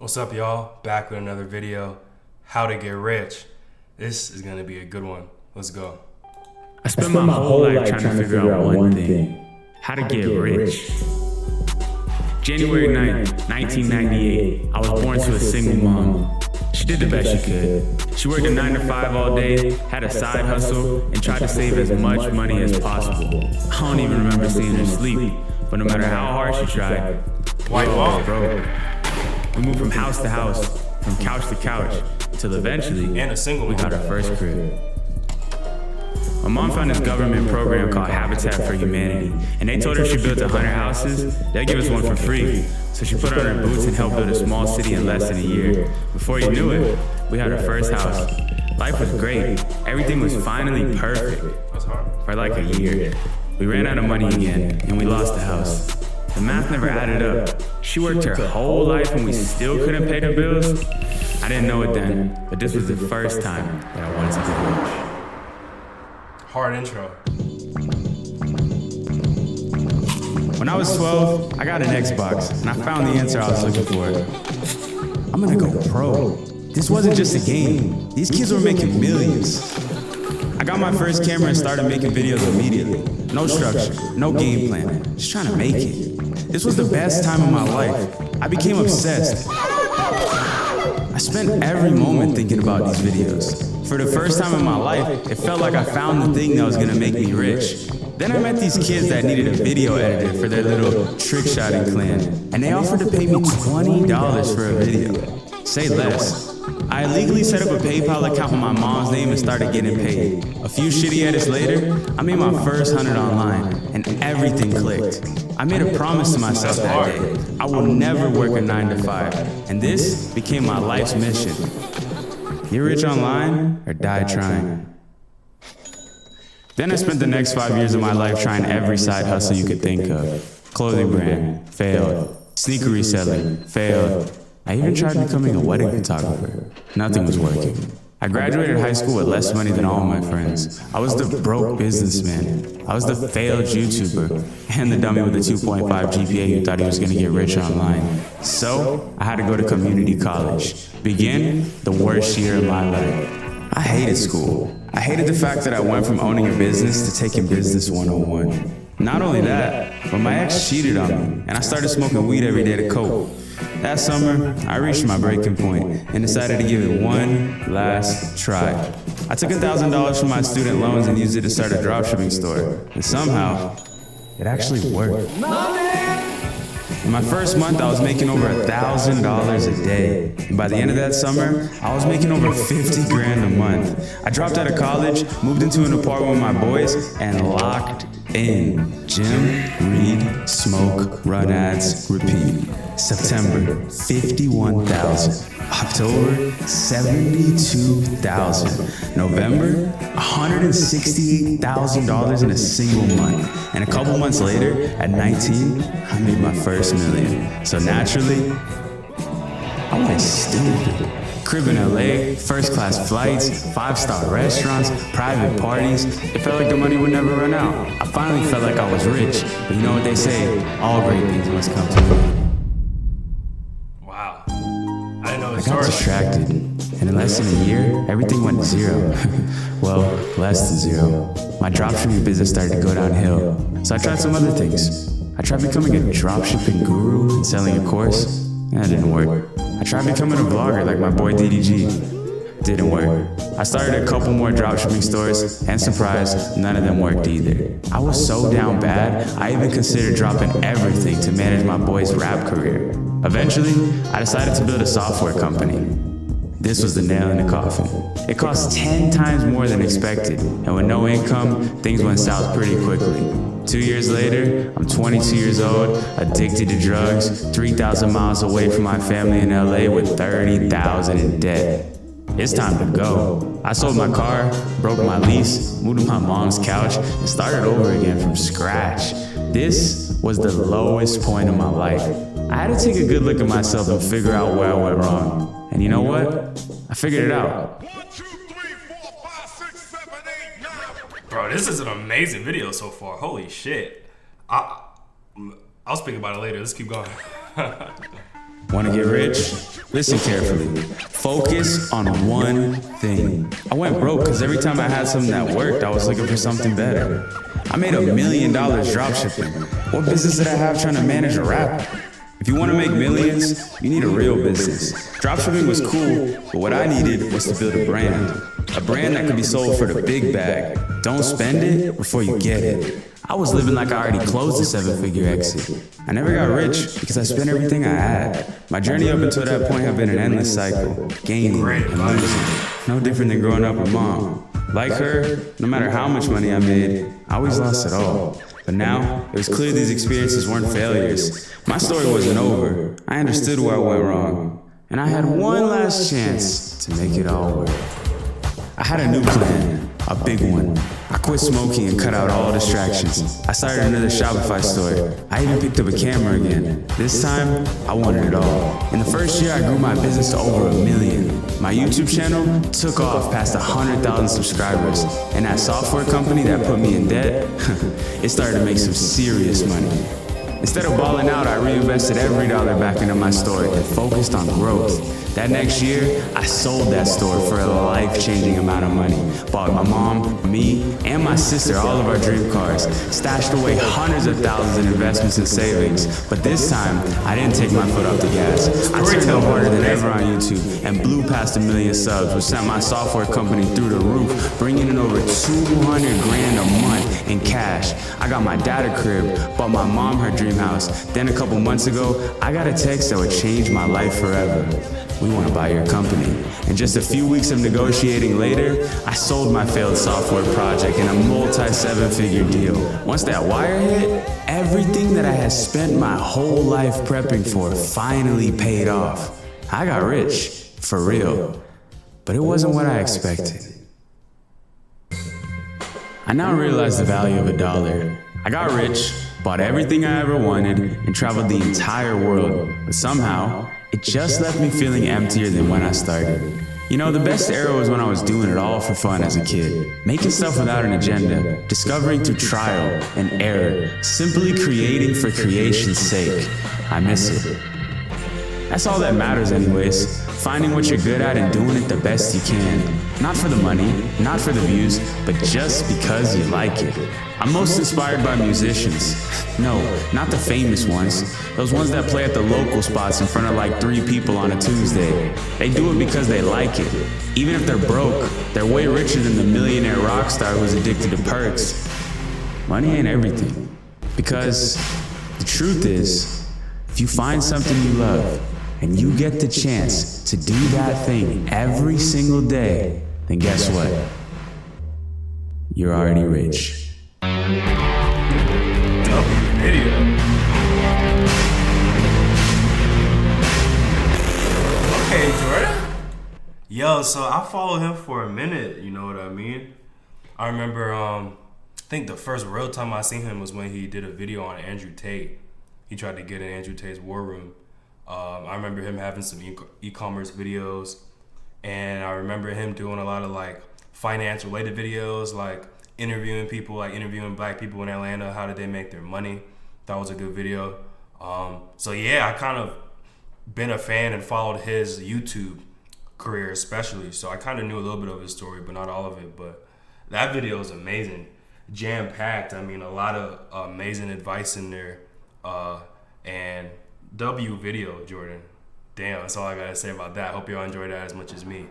What's up, y'all? Back with another video, how to get rich. This is gonna be a good one. Let's go. I spent my whole life trying to figure out one thing: how to get rich. January 9th, 1998, I was born to a single mom. She did the best she could. She worked a 9 to 5 all day, had a side hustle, and tried to save as much money as possible. I don't even remember seeing her sleep, but no matter how hard she tried, White wall. broke. We moved from house to house, from couch to couch, until eventually And a single we got our first crib. My mom found this government program called Habitat for Humanity, and they told her if she built 100 houses, they'd give us one for free. So she put on her boots and helped build a small city in less than a year. Before you knew it, we had our first house. Life was great. Everything was finally perfect. That's hard. For like a year. We ran out of money again, and we lost the house. The math never added up. She worked her whole life and we still couldn't pay the bills. I didn't know it then, but this was the first time that I wanted to get rich. Hard intro. When I was 12, I got an Xbox, and I found the answer I was looking for. I'm gonna go pro. This wasn't just a game. These kids were making millions. I got my first camera and started making videos immediately. No structure, no game plan, just trying to make it. This was the best time of my life. I became obsessed. I spent every moment thinking about these videos. For the first time in my life, it felt like I found the thing that was gonna make me rich. Then I met these kids that needed a video editor for their little trick shotting clan, and they offered to pay me $20 for a video. Say less. I illegally set up a PayPal account with my mom's name and started getting paid. A few shitty edits later, I made my first 100 online, and everything clicked. I made a promise to myself that day: I will never work a 9 to 5, and this became my life's mission. Get rich online or die trying. Then I spent the next 5 years of my life trying every side hustle you could think of. Clothing brand, failed. Sneaker reselling, failed. I even tried becoming a wedding photographer. Nothing was working. I graduated high school with less money than all my friends. I was the broke businessman. I was the failed YouTuber and the dummy with a 2.5 GPA who thought he was gonna get rich online. So I had to go to community college. Begin the worst year of my life. I hated school. I hated the fact that I went from owning a business to taking business 101. Not only that, but my ex cheated on me, and I started smoking weed every day to cope. That summer, I reached my breaking point and decided to give it one last try. I took $1,000 from my student loans and used it to start a dropshipping store. And somehow, it actually worked. In my first month, I was making over $1,000 a day. And by the end of that summer, I was making over 50 grand a month. I dropped out of college, moved into an apartment with my boys, and locked in. Gym, read, smoke, run ads, repeat. September, 51,000. October, 72,000. November, $168,000 in a single month. And a couple months later, at 19, I made my first million. So naturally, I went stupid. Crib in LA, first class flights, 5-star restaurants, private parties. It felt like the money would never run out. I finally felt like I was rich. But you know what they say, all great things must come to an end. Wow. I didn't know the I got story. distracted, and in less than a year, everything went to zero. Well, less than zero. My dropshipping business started to go downhill, so I tried some other things. I tried becoming a dropshipping guru and selling a course. That didn't work. I tried becoming a vlogger like my boy DDG. Didn't work. I started a couple more dropshipping stores, and surprise, none of them worked either. I was so down bad, I even considered dropping everything to manage my boy's rap career. Eventually, I decided to build a software company. This was the nail in the coffin. It cost 10 times more than expected, and with no income, things went south pretty quickly. 2 years later, I'm 22 years old, addicted to drugs, 3,000 miles away from my family in LA with 30,000 in debt. It's time to go. I sold my car, broke my lease, moved to my mom's couch, and started over again from scratch. This was the lowest point of my life. I had to take a good look at myself and figure out where I went wrong. And you know what? I figured it out. 1, 2, 3, 4, 5, 6, 7, 8, 9. Bro, this is an amazing video so far. Holy shit. I'll speak about it later. Let's keep going. Want to get rich? Listen carefully. Focus on one thing. I went broke because every time I had something that worked, I was looking for something better. I made $1 million dropshipping. What business did I have trying to manage a rapper? If you want to make millions, you need a real business. Dropshipping was cool, but what I needed was to build a brand. A brand that could be sold for the big bag. Don't spend it before you get it. I was living like I already closed a 7-figure exit. I never got rich because I spent everything I had. My journey up until that point had been an endless cycle. Gaining and losing. No different than growing up with mom. Like her, no matter how much money I made, I always lost it all. But now, it was clear these experiences weren't failures. My story wasn't over. I understood where I went wrong. And I had one last chance to make it all work. I had a new plan, a big one. I quit smoking and cut out all distractions. I started another Shopify store. I even picked up a camera again. This time, I wanted it all. In the first year, I grew my business to over 1 million. My YouTube channel took off past 100,000 subscribers. And that software company that put me in debt, it started to make some serious money. Instead of balling out, I reinvested every dollar back into my store and focused on growth. That next year, I sold that store for a life-changing amount of money. Bought my mom, me, and my sister all of our dream cars. Stashed away hundreds of thousands in investments and savings. But this time, I didn't take my foot off the gas. I turned up harder than ever on YouTube and blew past 1 million subs, which sent my software company through the roof, bringing in over 200 grand a month in cash. I got my dad a crib, bought my mom her dream house. Then a couple months ago, I got a text that would change my life forever. We want to buy your company. And just a few weeks of negotiating later, I sold my failed software project in a multi-7-figure deal. Once that wire hit, everything that I had spent my whole life prepping for finally paid off. I got rich, for real. But it wasn't what I expected. I now realize the value of $1. I got rich, bought everything I ever wanted, and traveled the entire world. But somehow, it just left me feeling emptier than when I started. You know, the best era was when I was doing it all for fun as a kid. Making stuff without an agenda, discovering through trial and error, simply creating for creation's sake. I miss it. That's all that matters anyways. Finding what you're good at and doing it the best you can. Not for the money, not for the views, but just because you like it. I'm most inspired by musicians. No, not the famous ones. Those ones that play at the local spots in front of like 3 people on a Tuesday. They do it because they like it. Even if they're broke, they're way richer than the millionaire rock star who's addicted to perks. Money ain't everything. Because the truth is, if you find something you love, and you get the chance to do that thing every single day, then guess what? You're already rich. Video. Okay, Jordan. Yo, so I followed him for a minute, you know what I mean? I remember, I think the first real time I seen him was when he did a video on Andrew Tate. He tried to get in Andrew Tate's war room. I remember him having some e-commerce videos, and I remember him doing a lot of like finance related videos, like interviewing people, like interviewing black people in Atlanta. How did they make their money? That was a good video. So yeah, I kind of been a fan and followed his YouTube career especially. So I kind of knew a little bit of his story, but not all of it. But that video is amazing, jam-packed. I mean, a lot of amazing advice in there, and W video, Jordan. Damn, that's all I gotta say about that. Hope y'all enjoyed that as much as me.